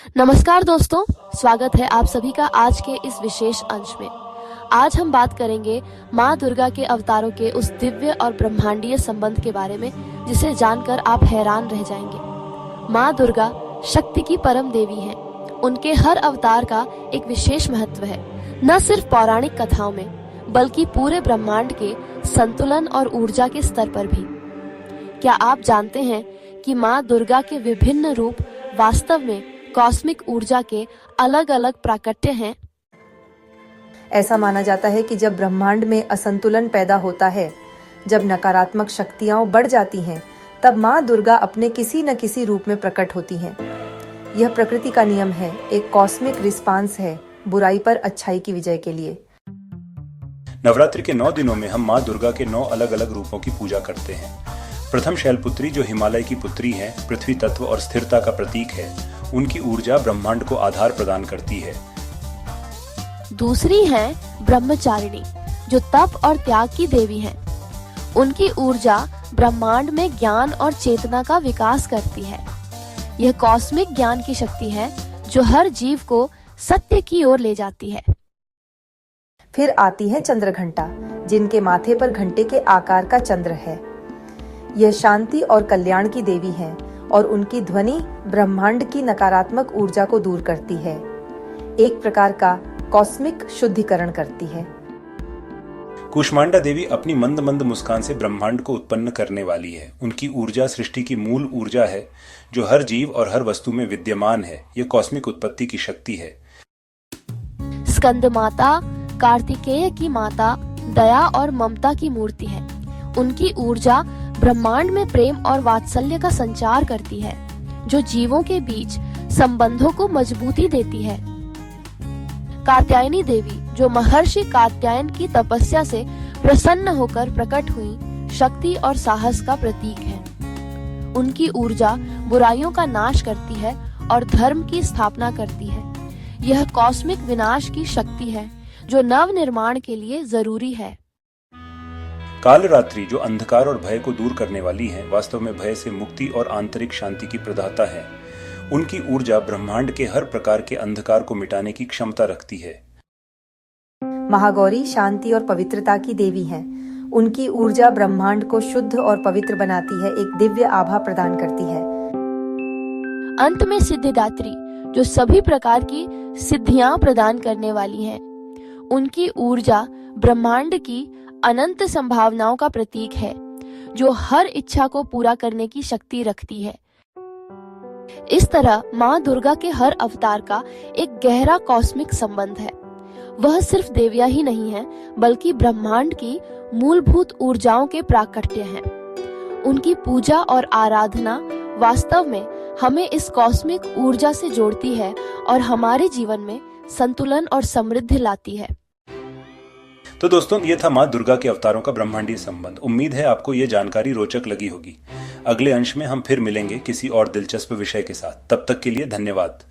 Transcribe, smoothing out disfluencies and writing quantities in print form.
नमस्कार दोस्तों, स्वागत है आप सभी का आज के इस विशेष अंश में। आज हम बात करेंगे माँ दुर्गा के अवतारों के उस दिव्य और ब्रह्मांडीय संबंध के बारे में जिसे जानकर आप हैरान रह जाएंगे। माँ दुर्गा शक्ति की परम देवी हैं। उनके हर अवतार का एक विशेष महत्व है, न सिर्फ पौराणिक कथाओं में बल्कि पूरे ब्रह्मांड के संतुलन और ऊर्जा के स्तर पर भी। क्या आप जानते हैं कि माँ दुर्गा के विभिन्न रूप वास्तव में कॉस्मिक ऊर्जा के अलग अलग प्राकट्य हैं? ऐसा माना जाता है कि जब ब्रह्मांड में असंतुलन पैदा होता है, जब नकारात्मक शक्तियां बढ़ जाती हैं, तब माँ दुर्गा अपने किसी न किसी रूप में प्रकट होती हैं। यह प्रकृति का नियम है, एक कॉस्मिक रिस्पांस है बुराई पर अच्छाई की विजय के लिए। नवरात्रि के 9 दिनों में हम माँ दुर्गा के 9 अलग अलग रूपों की पूजा करते हैं। प्रथम शैलपुत्री, जो हिमालय की पुत्री है, पृथ्वी तत्व और स्थिरता का प्रतीक है। उनकी ऊर्जा ब्रह्मांड को आधार प्रदान करती है। दूसरी है ब्रह्मचारिणी, जो तप और त्याग की देवी है। उनकी ऊर्जा ब्रह्मांड में ज्ञान और चेतना का विकास करती है। यह कॉस्मिक ज्ञान की शक्ति है जो हर जीव को सत्य की ओर ले जाती है। फिर आती है चंद्रघंटा, जिनके माथे पर घंटे के आकार का चंद्र है। यह शांति और कल्याण की देवी है और उनकी ध्वनि ब्रह्मांड की नकारात्मक ऊर्जा को दूर करती है, एक प्रकार का कॉस्मिक शुद्धिकरण करती है। कूष्मांडा देवी अपनी मंद मंद मुस्कान से ब्रह्मांड को उत्पन्न करने वाली है। उनकी ऊर्जा सृष्टि की मूल ऊर्जा है जो हर जीव और हर वस्तु में विद्यमान है। यह कॉस्मिक उत्पत्ति की शक्ति है। स्कंद माता कार्तिकेय की माता दया और ममता की मूर्ति है। उनकी ऊर्जा ब्रह्मांड में प्रेम और वात्सल्य का संचार करती है, जो जीवों के बीच संबंधों को मजबूती देती है। कात्यायनी देवी, जो महर्षि कात्यायन की तपस्या से प्रसन्न होकर प्रकट हुई शक्ति और साहस का प्रतीक है। उनकी ऊर्जा बुराइयों का नाश करती है और धर्म की स्थापना करती है। यह कॉस्मिक विनाश की शक्ति है जो नव निर्माण के लिए जरूरी है। कालरात्रि, जो अंधकार और भय को दूर करने वाली है, वास्तव में भय से मुक्ति और आंतरिक शांति की प्रदाता है। उनकी ऊर्जा ब्रह्मांड के हर प्रकार के अंधकार को मिटाने की क्षमता रखती है। महागौरी शांति और पवित्रता की देवी हैं। उनकी ऊर्जा ब्रह्मांड को शुद्ध और पवित्र बनाती है, एक दिव्य आभा प्रदान करती है। अंत में सिद्धिदात्री, जो सभी प्रकार की सिद्धियां प्रदान करने वाली हैं। उनकी ऊर्जा ब्रह्मांड की अनंत संभावनाओं का प्रतीक है, जो हर इच्छा को पूरा करने की शक्ति रखती है। इस तरह माँ दुर्गा के हर अवतार का एक गहरा कॉस्मिक संबंध है। वह सिर्फ देवियां ही नहीं है, बल्कि ब्रह्मांड की मूलभूत ऊर्जाओं के प्राकट्य हैं। उनकी पूजा और आराधना वास्तव में हमें इस कॉस्मिक ऊर्जा से जोड़ती है और हमारे जीवन में संतुलन और समृद्धि लाती है। तो दोस्तों, ये था माँ दुर्गा के अवतारों का ब्रह्मांडीय संबंध। उम्मीद है आपको ये जानकारी रोचक लगी होगी। अगले अंश में हम फिर मिलेंगे किसी और दिलचस्प विषय के साथ। तब तक के लिए धन्यवाद।